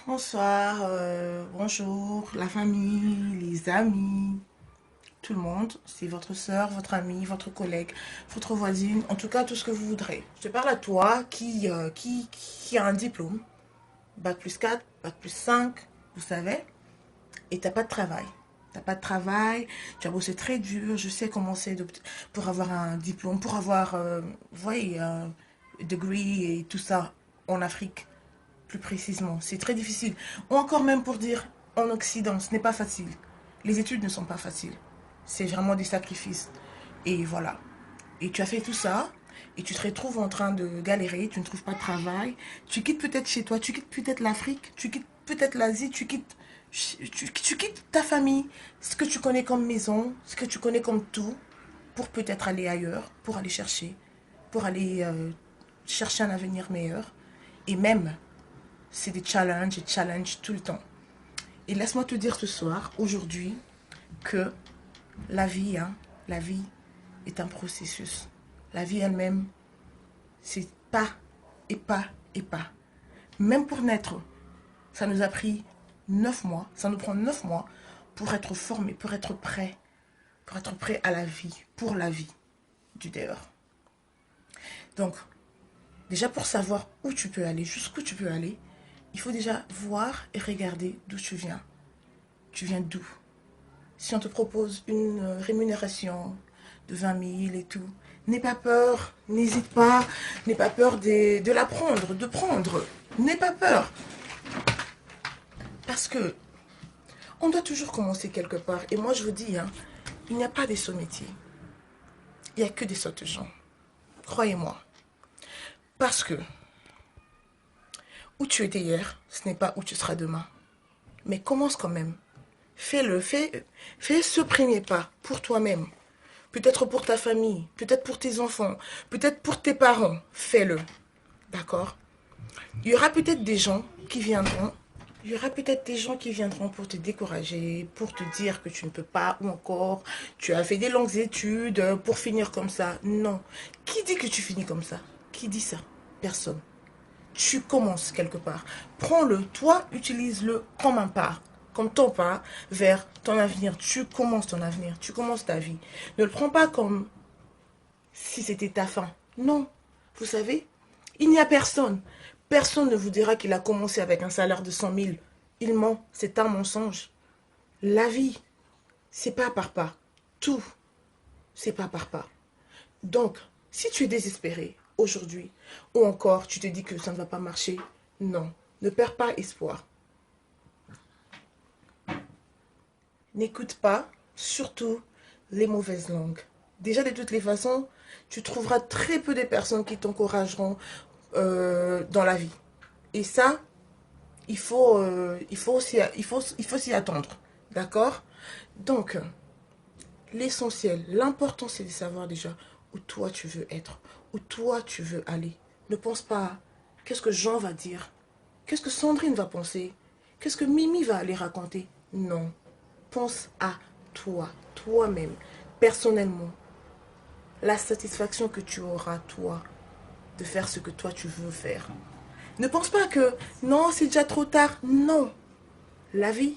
Bonsoir, bonjour, la famille, les amis, tout le monde. C'est votre soeur, votre amie, votre collègue, votre voisine, en tout cas tout ce que vous voudrez. Je parle à toi qui a un diplôme, bac plus 4, bac plus 5, vous savez, et t'as pas de travail. T'as pas de travail, tu as bossé très dur, je sais comment c'est pour avoir un diplôme, pour avoir, vous voyez, un degree et tout ça en Afrique plus précisément. C'est très difficile. Ou encore même pour dire en Occident, ce n'est pas facile. Les études ne sont pas faciles. C'est vraiment des sacrifices. Et voilà. Et tu as fait tout ça, et tu te retrouves en train de galérer, tu ne trouves pas de travail, tu quittes peut-être chez toi, tu quittes peut-être l'Afrique, tu quittes peut-être l'Asie, tu quittes ta famille, ce que tu connais comme maison, ce que tu connais comme tout, pour peut-être aller ailleurs, pour aller chercher, pour aller chercher un avenir meilleur. Et même, c'est des challenges et challenges tout le temps. Et laisse-moi te dire ce soir, aujourd'hui, que la vie, la vie est un processus. La vie elle-même, c'est pas et pas et pas. Même pour naître, ça nous a pris 9 mois, ça nous prend 9 mois pour être formé, pour être prêt à la vie, pour la vie du dehors. Donc, déjà pour savoir où tu peux aller, jusqu'où tu peux aller, il faut déjà voir et regarder d'où tu viens. Tu viens d'où? Si on te propose une rémunération de 20 000 et tout, n'aie pas peur, n'hésite pas, n'aie pas peur de la prendre, de prendre. N'aie pas peur. Parce que on doit toujours commencer quelque part. Et moi, je vous dis, il n'y a pas des sauts métiers. Il n'y a que des sautes gens. Croyez-moi. Parce que où tu étais hier, ce n'est pas où tu seras demain. Mais commence quand même. Fais-le, fais ce premier pas pour toi-même. Peut-être pour ta famille, peut-être pour tes enfants, peut-être pour tes parents. Fais-le. D'accord? Il y aura peut-être des gens qui viendront. Il y aura peut-être des gens qui viendront pour te décourager, pour te dire que tu ne peux pas, ou encore tu as fait des longues études pour finir comme ça. Non. Qui dit que tu finis comme ça? Qui dit ça? Personne. Tu commences quelque part. Prends-le, toi, utilise-le comme un pas, comme ton pas vers ton avenir. Tu commences ton avenir, tu commences ta vie. Ne le prends pas comme si c'était ta fin. Non, vous savez, il n'y a personne. Personne ne vous dira qu'il a commencé avec un salaire de 100 000. Il ment, c'est un mensonge. La vie, c'est pas par pas. Tout, c'est pas par pas. Donc, si tu es désespéré aujourd'hui, ou encore tu te dis que ça ne va pas marcher, non, ne perds pas espoir. N'écoute pas, surtout, les mauvaises langues. Déjà, de toutes les façons, tu trouveras très peu de personnes qui t'encourageront dans la vie. Et ça, il faut s'y attendre. D'accord? Donc, l'essentiel, l'important, c'est de savoir déjà où toi tu veux être, où toi tu veux aller. Ne pense pas à qu'est-ce que Jean va dire, qu'est-ce que Sandrine va penser, qu'est-ce que Mimi va aller raconter. Non, pense à toi, toi-même, personnellement. La satisfaction que tu auras, toi, de faire ce que toi tu veux faire. Ne pense pas que non, c'est déjà trop tard. Non, la vie,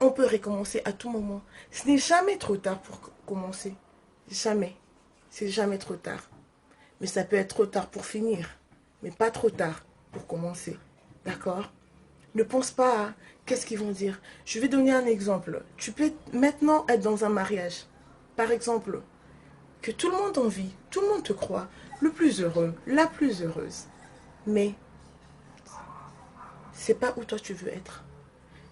on peut recommencer à tout moment. Ce n'est jamais trop tard pour commencer. Jamais. C'est jamais trop tard. Mais ça peut être trop tard pour finir. Mais pas trop tard pour commencer. D'accord? Ne pense pas à qu'est-ce qu'ils vont dire. Je vais donner un exemple. Tu peux maintenant être dans un mariage. Par exemple, que tout le monde envie, tout le monde te croit, le plus heureux, la plus heureuse. Mais c'est pas où toi tu veux être.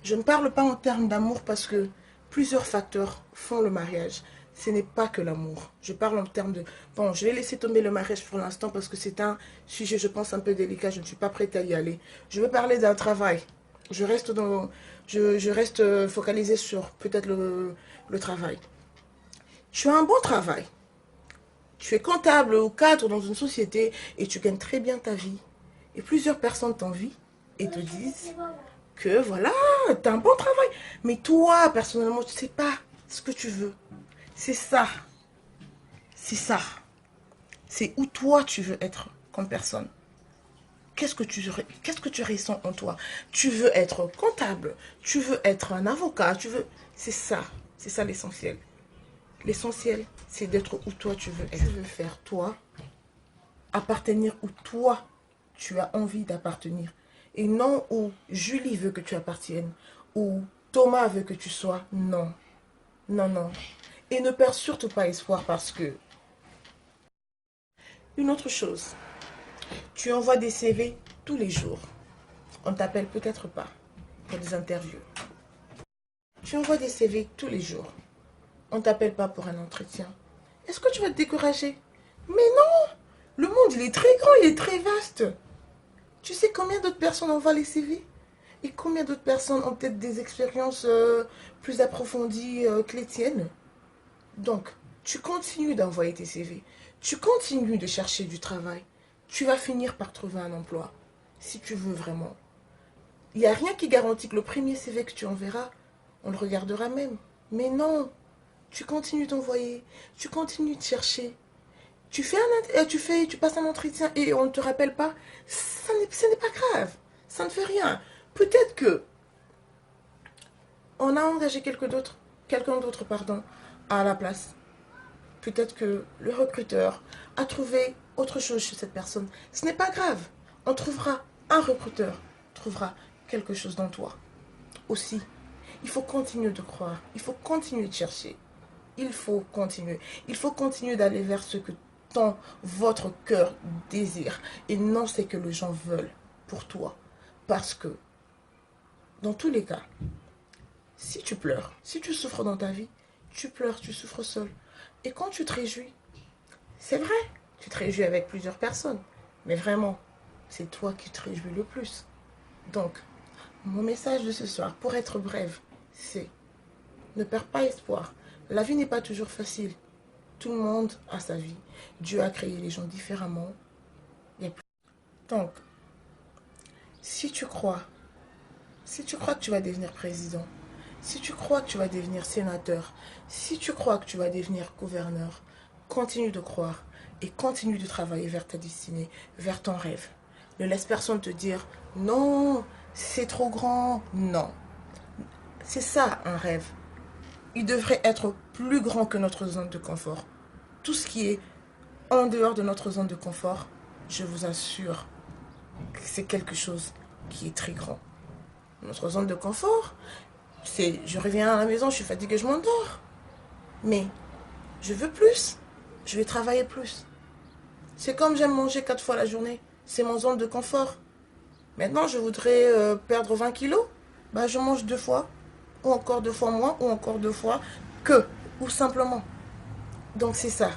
Je ne parle pas en termes d'amour parce que plusieurs facteurs font le mariage. Ce n'est pas que l'amour. Je parle en termes de... Bon, je vais laisser tomber le mariage pour l'instant parce que c'est un sujet, je pense, un peu délicat. Je ne suis pas prête à y aller. Je veux parler d'un travail. Je reste focalisée sur peut-être le travail. Tu as un bon travail. Tu es comptable ou cadre dans une société et tu gagnes très bien ta vie. Et plusieurs personnes t'envient et te disent que voilà, tu as un bon travail. Mais toi, personnellement, tu ne sais pas ce que tu veux. C'est ça. C'est ça. C'est où toi tu veux être comme personne. qu'est-ce que tu ressens en toi? Tu veux être comptable, tu veux être un avocat, tu veux... C'est ça l'essentiel. L'essentiel, c'est d'être où toi tu veux être. Tu veux faire toi, appartenir où toi tu as envie d'appartenir. Et non où Julie veut que tu appartiennes, où Thomas veut que tu sois. Non, non, non. Et ne perds surtout pas espoir parce que... Une autre chose, tu envoies des CV tous les jours. On t'appelle peut-être pas pour des interviews. Tu envoies des CV tous les jours. On t'appelle pas pour un entretien. Est-ce que tu vas te décourager? Mais non! Le monde, il est très grand, il est très vaste. Tu sais combien d'autres personnes envoient les CV? Et combien d'autres personnes ont peut-être des expériences plus approfondies que les tiennes? Donc, tu continues d'envoyer tes CV. Tu continues de chercher du travail. Tu vas finir par trouver un emploi. Si tu veux vraiment. Il n'y a rien qui garantit que le premier CV que tu enverras, on le regardera même. Mais non, tu continues d'envoyer, tu continues de chercher. Tu passes un entretien et on ne te rappelle pas. Ce n'est pas grave. Ça ne fait rien. Peut-être que on a engagé quelqu'un d'autre, pardon, à la place. Peut-être que le recruteur a trouvé autre chose chez cette personne. Ce n'est pas grave. On trouvera un recruteur, trouvera quelque chose dans toi. Aussi, il faut continuer de croire. Il faut continuer de chercher. Il faut continuer. Il faut continuer d'aller vers ce que votre cœur désire et non ce que les gens veulent pour toi. Parce que, dans tous les cas, si tu pleures, si tu souffres dans ta vie, tu pleures, tu souffres seul. Et quand tu te réjouis, c'est vrai, tu te réjouis avec plusieurs personnes. Mais vraiment, c'est toi qui te réjouis le plus. Donc, mon message de ce soir, pour être brève, c'est ne perds pas espoir. La vie n'est pas toujours facile. Tout le monde a sa vie. Dieu a créé les gens différemment. Donc, si tu crois que tu vas devenir président, si tu crois que tu vas devenir sénateur, si tu crois que tu vas devenir gouverneur, continue de croire et continue de travailler vers ta destinée, vers ton rêve. Ne laisse personne te dire non, c'est trop grand. Non, c'est ça un rêve. Il devrait être plus grand que notre zone de confort. Tout ce qui est en dehors de notre zone de confort, je vous assure que c'est quelque chose qui est très grand. Notre zone de confort, c'est je reviens à la maison, je suis fatiguée, je m'endors. Mais je veux plus. Je vais travailler plus. C'est comme j'aime manger 4 fois la journée. C'est mon zone de confort. Maintenant, je voudrais perdre 20 kilos. Bah, je mange 2 fois. Ou encore 2 fois moins. Ou encore 2 fois que. Ou simplement. Donc, c'est ça.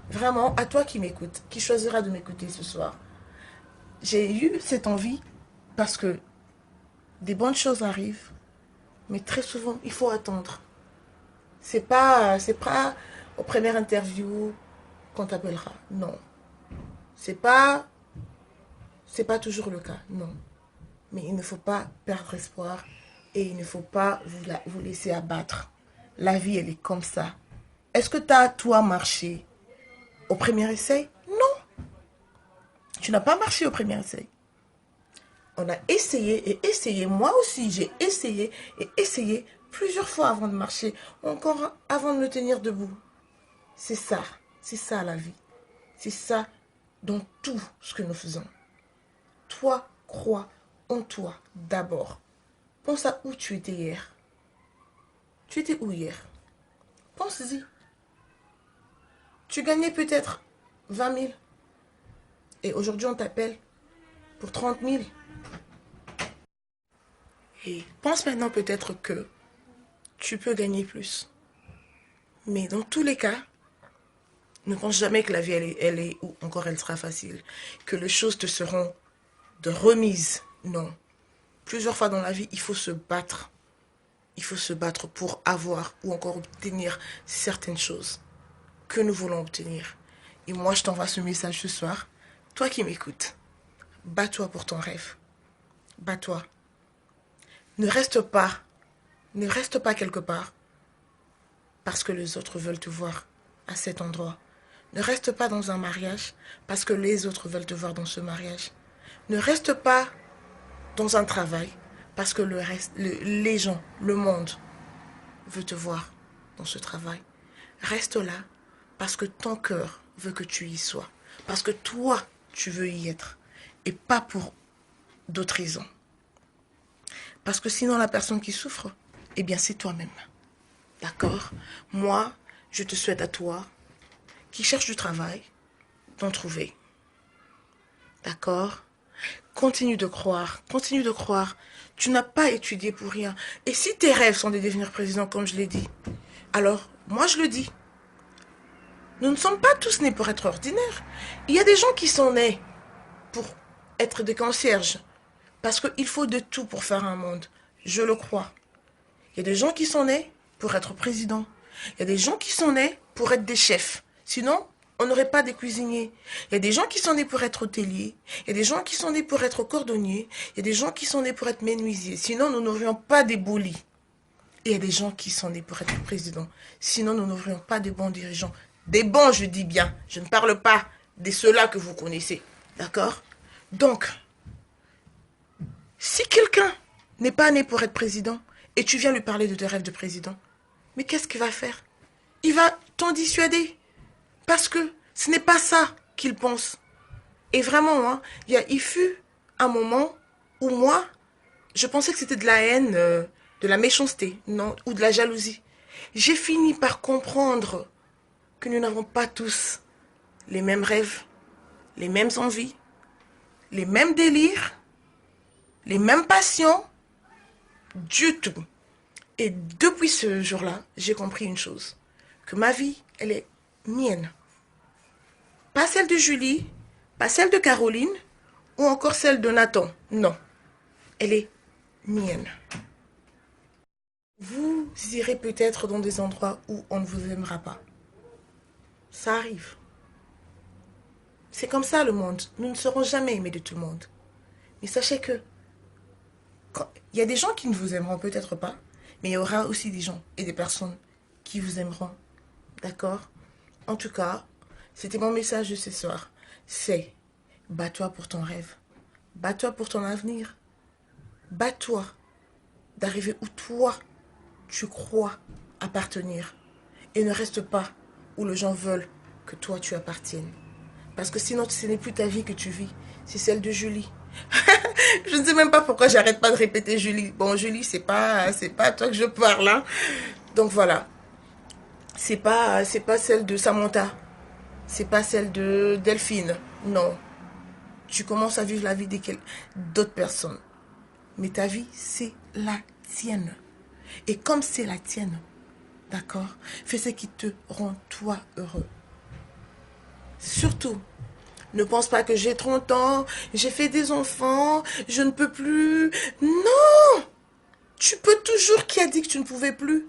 Vraiment, à toi qui m'écoutes, qui choisira de m'écouter ce soir. J'ai eu cette envie parce que des bonnes choses arrivent. Mais très souvent, il faut attendre. C'est pas aux premières interviews qu'on t'appellera. Non. C'est pas toujours le cas. Non. Mais il ne faut pas perdre espoir et il ne faut pas vous laisser abattre. La vie, elle est comme ça. Est-ce que tu as, toi, marché au premier essai? Non. Tu n'as pas marché au premier essai. On a essayé et essayé. Moi aussi, j'ai essayé et essayé plusieurs fois avant de marcher, encore avant de me tenir debout. C'est ça la vie. C'est ça dans tout ce que nous faisons. Toi, crois en toi d'abord. Pense à où tu étais hier. Tu étais où hier? Pense-y. Tu gagnais peut-être 20 000. Et aujourd'hui, on t'appelle pour 30 000. Et pense maintenant peut-être que tu peux gagner plus. Mais dans tous les cas, ne pense jamais que la vie, elle est ou encore elle sera facile. Que les choses te seront de remise. Non. Plusieurs fois dans la vie, il faut se battre. Il faut se battre pour avoir ou encore obtenir certaines choses que nous voulons obtenir. Et moi, je t'envoie ce message ce soir. Toi qui m'écoutes, bats-toi pour ton rêve. Bats-toi. Ne reste pas quelque part parce que les autres veulent te voir à cet endroit. Ne reste pas dans un mariage parce que les autres veulent te voir dans ce mariage. Ne reste pas dans un travail parce que les gens, le monde veut te voir dans ce travail. Reste là parce que ton cœur veut que tu y sois. Parce que toi, tu veux y être. Et pas pour d'autres raisons. Parce que sinon, la personne qui souffre, eh bien, c'est toi-même. D'accord? Moi, je te souhaite à toi, qui cherche du travail, d'en trouver. D'accord? Continue de croire, continue de croire. Tu n'as pas étudié pour rien. Et si tes rêves sont de devenir président, comme je l'ai dit, alors, moi je le dis, nous ne sommes pas tous nés pour être ordinaires. Il y a des gens qui sont nés pour être des concierges. Parce qu'il faut de tout pour faire un monde. Je le crois. Il y a des gens qui sont nés pour être président. Il y a des gens qui sont nés pour être des chefs. Sinon, on n'aurait pas des cuisiniers. Il y a des gens qui sont nés pour être hôteliers. Il y a des gens qui sont nés pour être cordonniers. Il y a des gens qui sont nés pour être menuisiers. Sinon, nous n'aurions pas des beaux lits. Et il y a des gens qui sont nés pour être président. Sinon, nous n'aurions pas de bons dirigeants. Des bons, je dis bien. Je ne parle pas de ceux-là que vous connaissez. D'accord? Donc, si quelqu'un n'est pas né pour être président et tu viens lui parler de tes rêves de président, mais qu'est-ce qu'il va faire? Il va t'en dissuader. Parce que ce n'est pas ça qu'il pense. Et vraiment, hein, il fut un moment où moi, je pensais que c'était de la haine, de la méchanceté, non, ou de la jalousie. J'ai fini par comprendre que nous n'avons pas tous les mêmes rêves, les mêmes envies, les mêmes délires, les mêmes passions, du tout. Et depuis ce jour-là, j'ai compris une chose, que ma vie, elle est mienne. Pas celle de Julie, pas celle de Caroline, ou encore celle de Nathan. Non, elle est mienne. Vous irez peut-être dans des endroits où on ne vous aimera pas. Ça arrive. C'est comme ça le monde. Nous ne serons jamais aimés de tout le monde. Mais sachez que il y a des gens qui ne vous aimeront peut-être pas, mais il y aura aussi des gens et des personnes qui vous aimeront. D'accord? En tout cas, c'était mon message de ce soir. C'est bats-toi pour ton rêve. Bats-toi pour ton avenir. Bats-toi d'arriver où toi, tu crois appartenir. Et ne reste pas où les gens veulent que toi, tu appartiennes. Parce que sinon, ce n'est plus ta vie que tu vis. C'est celle de Julie. Je ne sais même pas pourquoi j'arrête pas de répéter Julie. Bon, Julie, c'est pas à toi que je parle. Hein. Donc voilà. C'est pas celle de Samantha. C'est pas celle de Delphine. Non. Tu commences à vivre la vie d'autres personnes. Mais ta vie, c'est la tienne. Et comme c'est la tienne, d'accord, fais ce qui te rend toi heureux. Surtout, ne pense pas que j'ai 30 ans, j'ai fait des enfants, je ne peux plus. Non! Tu peux toujours. Qui a dit que tu ne pouvais plus?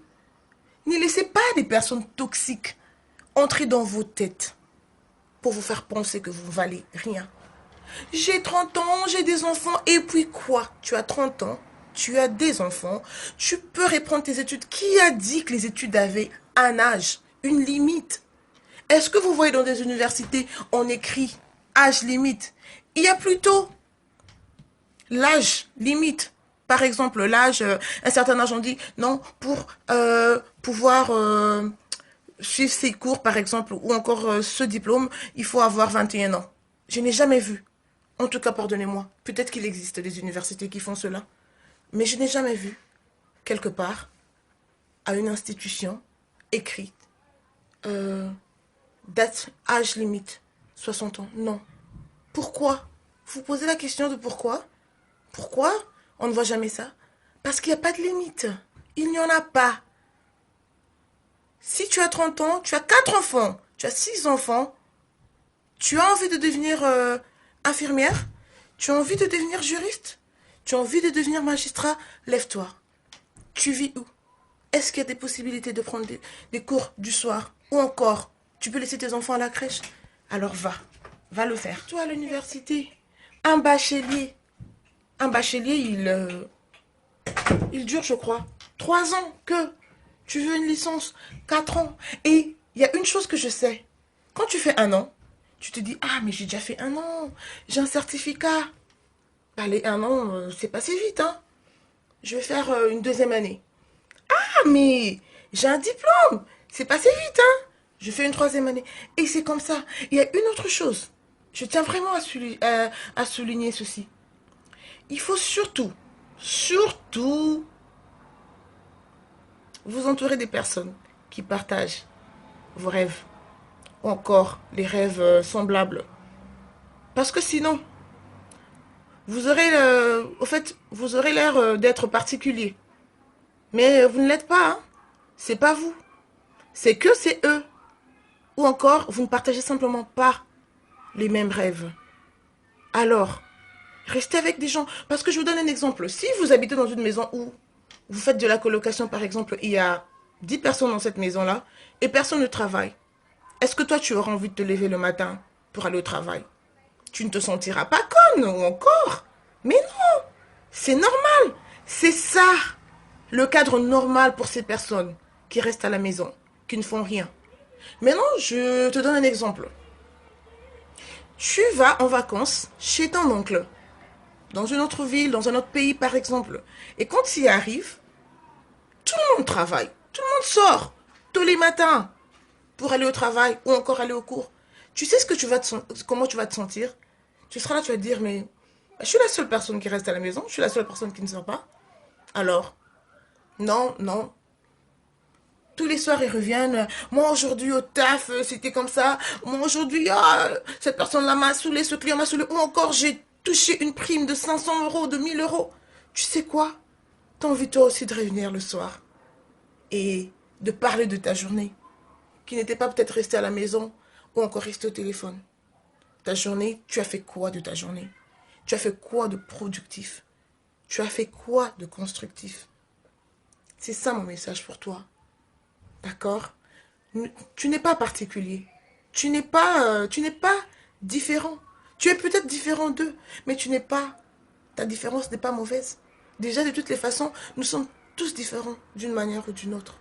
Ne laissez pas des personnes toxiques entrer dans vos têtes pour vous faire penser que vous ne valez rien. J'ai 30 ans, j'ai des enfants, et puis quoi? Tu as 30 ans, tu as des enfants, tu peux reprendre tes études. Qui a dit que les études avaient un âge, une limite? Est-ce que vous voyez dans des universités, on écrit âge limite? Il y a plutôt l'âge limite. Par exemple, l'âge, un certain âge, on dit non, pour pouvoir suivre ses cours, par exemple, ou encore ce diplôme, il faut avoir 21 ans. Je n'ai jamais vu. En tout cas, pardonnez-moi. Peut-être qu'il existe des universités qui font cela. Mais je n'ai jamais vu, quelque part, à une institution écrite, date, âge limite, 60 ans. Non. Pourquoi? Vous posez la question de pourquoi? Pourquoi on ne voit jamais ça? Parce qu'il n'y a pas de limite. Il n'y en a pas. Si tu as 30 ans, tu as 4 enfants, tu as 6 enfants, tu as envie de devenir infirmière, tu as envie de devenir juriste, tu as envie de devenir magistrat, lève-toi. Tu vis où? Est-ce qu'il y a des possibilités de prendre des cours du soir? Ou encore, tu peux laisser tes enfants à la crèche? Alors va le faire. Toi à l'université, un bachelier, il dure, je crois, 3 ans que tu veux une licence, 4 ans. Et il y a une chose que je sais. Quand tu fais 1 an, tu te dis, ah, mais j'ai déjà fait 1 an, j'ai un certificat. Allez, 1 an, c'est passé vite, hein. Je vais faire une deuxième année. Ah, mais j'ai un diplôme. C'est passé vite, hein. Je fais une troisième année. Et c'est comme ça. Il y a une autre chose. Je tiens vraiment à souligner ceci. Il faut surtout, vous entourer des personnes qui partagent vos rêves. Ou encore les rêves semblables. Parce que sinon, vous aurez l'air d'être particulier. Mais vous ne l'êtes pas, hein. C'est pas vous. C'est eux. Ou encore, vous ne partagez simplement pas les mêmes rêves. Alors, restez avec des gens. Parce que je vous donne un exemple. Si vous habitez dans une maison où vous faites de la colocation, par exemple, il y a 10 personnes dans cette maison-là et personne ne travaille, est-ce que toi, tu auras envie de te lever le matin pour aller au travail? Tu ne te sentiras pas comme, ou encore. Mais non, c'est normal. C'est ça, le cadre normal pour ces personnes qui restent à la maison, qui ne font rien. Maintenant, je te donne un exemple. Tu vas en vacances chez ton oncle, dans une autre ville, dans un autre pays par exemple. Et quand tu y arrives, tout le monde travaille, tout le monde sort tous les matins pour aller au travail ou encore aller au cours. Tu sais comment tu vas te sentir? Tu seras là, tu vas te dire, mais je suis la seule personne qui reste à la maison, je suis la seule personne qui ne sort pas. Alors, non, non. Tous les soirs, ils reviennent. Moi, aujourd'hui, au taf, c'était comme ça. Moi, aujourd'hui, cette personne-là m'a saoulé, ce client m'a saoulé. Ou encore, j'ai touché une prime de 500 euros, de 1000 euros. Tu sais quoi? T'as envie toi aussi de revenir le soir et de parler de ta journée, qui n'était pas peut-être restée à la maison ou encore restée au téléphone. Ta journée, tu as fait quoi de ta journée? Tu as fait quoi de productif? Tu as fait quoi de constructif? C'est ça mon message pour toi. D'accord? Tu n'es pas particulier. Tu n'es pas différent. Tu es peut-être différent d'eux, mais tu n'es pas, ta différence n'est pas mauvaise. Déjà, de toutes les façons, nous sommes tous différents d'une manière ou d'une autre.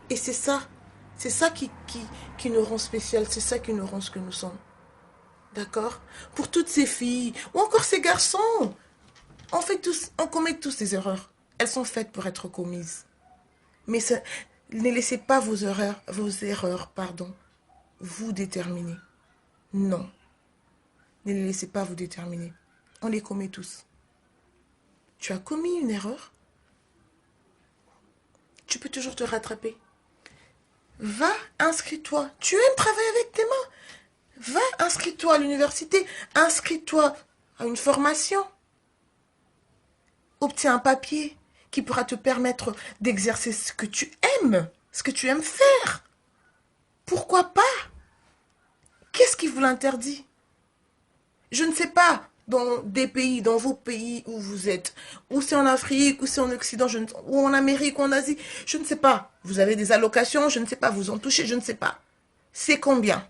Et c'est ça qui nous rend spécial, c'est ça qui nous rend ce que nous sommes. D'accord? Pour toutes ces filles, ou encore ces garçons, on commet tous des erreurs. Elles sont faites pour être commises. Mais ne laissez pas vos erreurs, pardon, vous déterminer. Non, ne les laissez pas vous déterminer. On les commet tous. Tu as commis une erreur, tu peux toujours te rattraper. Va, inscris-toi. Tu aimes travailler avec tes mains. Va, inscris-toi à l'université. Inscris-toi à une formation. Obtiens un papier qui pourra te permettre d'exercer ce que tu aimes faire. Pourquoi pas? Qu'est-ce qui vous l'interdit? Je ne sais pas, dans des pays, dans vos pays où vous êtes, ou c'est en Afrique, ou c'est en Occident, ou en Amérique, ou en Asie, je ne sais pas. Vous avez des allocations, je ne sais pas, vous en touchez, je ne sais pas. C'est combien?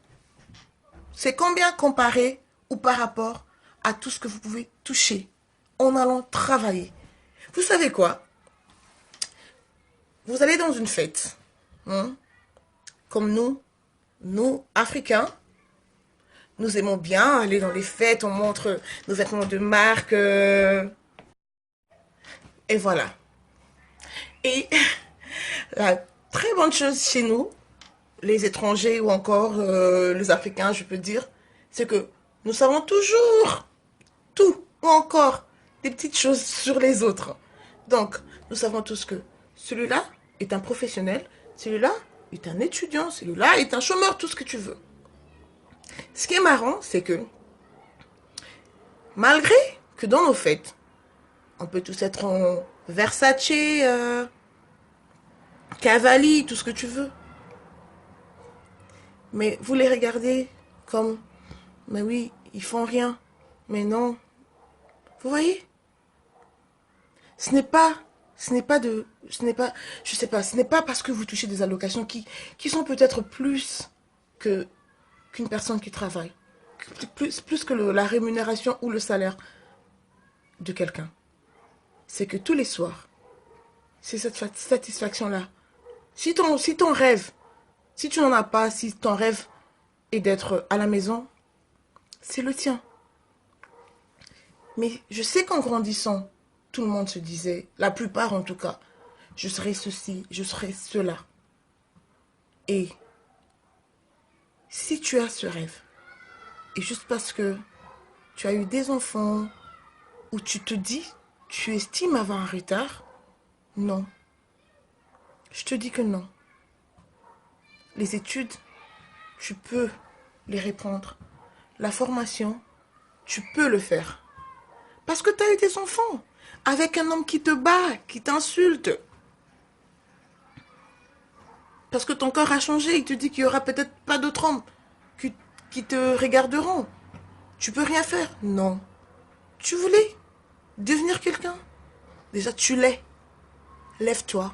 C'est combien comparé ou par rapport à tout ce que vous pouvez toucher en allant travailler? Vous savez quoi? Vous allez dans une fête, hein, comme nous, Africains, nous aimons bien aller dans les fêtes, on montre nos vêtements de marque, et voilà. Et la très bonne chose chez nous, les étrangers ou encore les Africains, je peux dire, c'est que nous savons toujours tout ou encore des petites choses sur les autres. Donc, nous savons tous que celui-là est un professionnel, celui-là est un étudiant, celui-là est un chômeur, tout ce que tu veux. Ce qui est marrant, c'est que malgré que dans nos fêtes, on peut tous être en Versace, Cavalli, tout ce que tu veux. Mais vous les regardez comme, mais oui, ils font rien. Mais non. Vous voyez? Je sais pas, ce n'est pas parce que vous touchez des allocations qui sont peut-être plus que qu'une personne qui travaille. Plus que la rémunération ou le salaire de quelqu'un. C'est que tous les soirs, c'est cette satisfaction-là. Si ton rêve, si tu n'en as pas, si ton rêve est d'être à la maison, c'est le tien. Mais je sais qu'en grandissant, tout le monde se disait, la plupart en tout cas, je serai ceci, je serai cela. Et si tu as ce rêve, et juste parce que tu as eu des enfants, ou tu te dis, tu estimes avoir un retard, non. Je te dis que non. Les études, tu peux les répondre. La formation, tu peux le faire. Parce que tu as eu des enfants. Avec un homme qui te bat, qui t'insulte. Parce que ton corps a changé. Il te dit qu'il n'y aura peut-être pas d'autres hommes qui te regarderont. Tu peux rien faire. Non. Tu voulais devenir quelqu'un. Déjà, tu l'es. Lève-toi.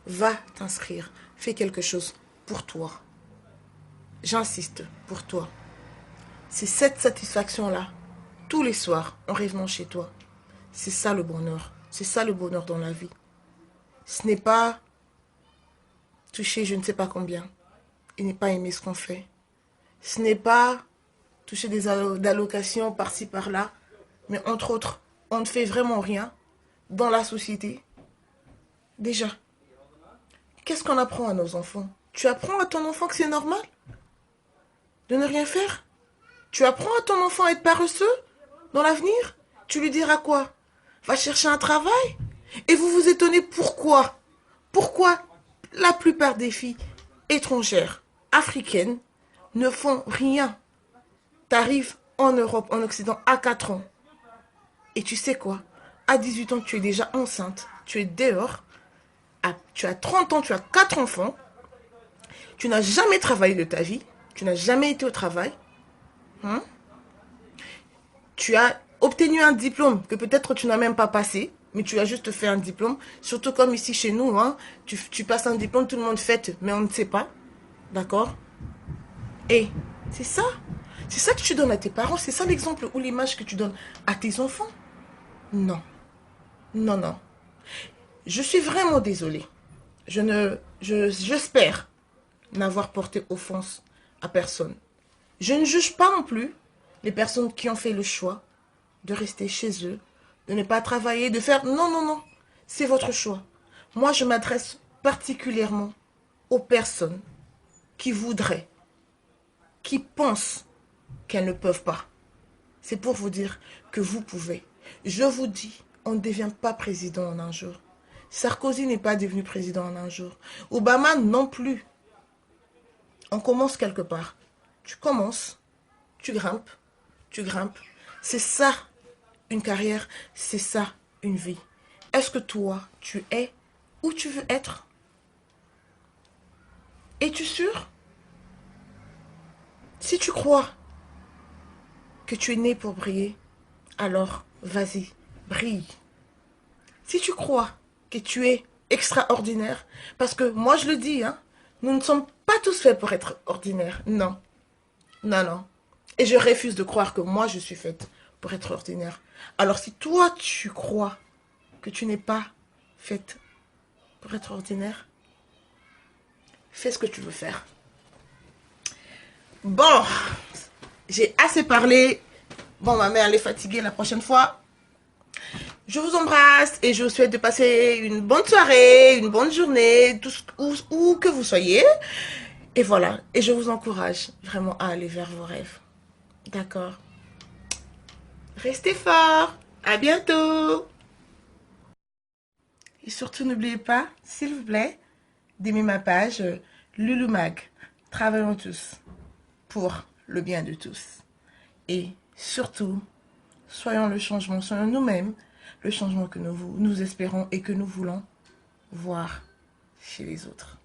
Va t'inscrire. Fais quelque chose pour toi. J'insiste, pour toi. C'est cette satisfaction-là, tous les soirs, en revenant chez toi. C'est ça le bonheur. C'est ça le bonheur dans la vie. Ce n'est pas toucher je ne sais pas combien et ne pas aimer ce qu'on fait. Ce n'est pas toucher des allocations par-ci par-là, mais entre autres, on ne fait vraiment rien dans la société. Déjà, qu'est-ce qu'on apprend à nos enfants? Tu apprends à ton enfant que c'est normal de ne rien faire? Tu apprends à ton enfant à être paresseux dans l'avenir? Tu lui diras quoi? Va chercher un travail? Et vous vous étonnez pourquoi? Pourquoi la plupart des filles étrangères, africaines, ne font rien? T'arrives en Europe, en Occident, à 4 ans. Et tu sais quoi? À 18 ans, tu es déjà enceinte. Tu es dehors. Tu as 30 ans, tu as 4 enfants. Tu n'as jamais travaillé de ta vie. Tu n'as jamais été au travail. Hein? Tu as obtenu un diplôme que peut-être tu n'as même pas passé, mais tu as juste fait un diplôme. Surtout comme ici chez nous, hein, tu passes un diplôme, tout le monde fête, mais on ne sait pas. D'accord? Et c'est ça. C'est ça que tu donnes à tes parents. C'est ça l'exemple ou l'image que tu donnes à tes enfants. Non. Non, non. Je suis vraiment désolée. J'espère n'avoir porté offense à personne. Je ne juge pas non plus les personnes qui ont fait le choix de rester chez eux, de ne pas travailler, de faire... Non, non, non. C'est votre choix. Moi, je m'adresse particulièrement aux personnes qui voudraient, qui pensent qu'elles ne peuvent pas. C'est pour vous dire que vous pouvez. Je vous dis, on ne devient pas président en un jour. Sarkozy n'est pas devenu président en un jour. Obama non plus. On commence quelque part. Tu commences, tu grimpes, tu grimpes. C'est ça, une carrière, c'est ça, une vie. Est-ce que toi, tu es où tu veux être? Es-tu sûr? Si tu crois que tu es né pour briller, alors vas-y, brille. Si tu crois que tu es extraordinaire, parce que moi je le dis, hein, nous ne sommes pas tous faits pour être ordinaires. Non, non, non. Et je refuse de croire que moi je suis faite pour être ordinaire. Alors si toi tu crois que tu n'es pas faite pour être ordinaire, fais ce que tu veux faire. Bon, j'ai assez parlé. Bon, ma mère elle est fatiguée la prochaine fois. Je vous embrasse et je vous souhaite de passer une bonne soirée, une bonne journée, où que vous soyez. Et voilà, et je vous encourage vraiment à aller vers vos rêves. D'accord? Restez fort. À bientôt. Et surtout, n'oubliez pas, s'il vous plaît, d'aimer ma page Loulou Mag. Travaillons tous pour le bien de tous. Et surtout, soyons le changement, soyons nous-mêmes le changement que nous espérons et que nous voulons voir chez les autres.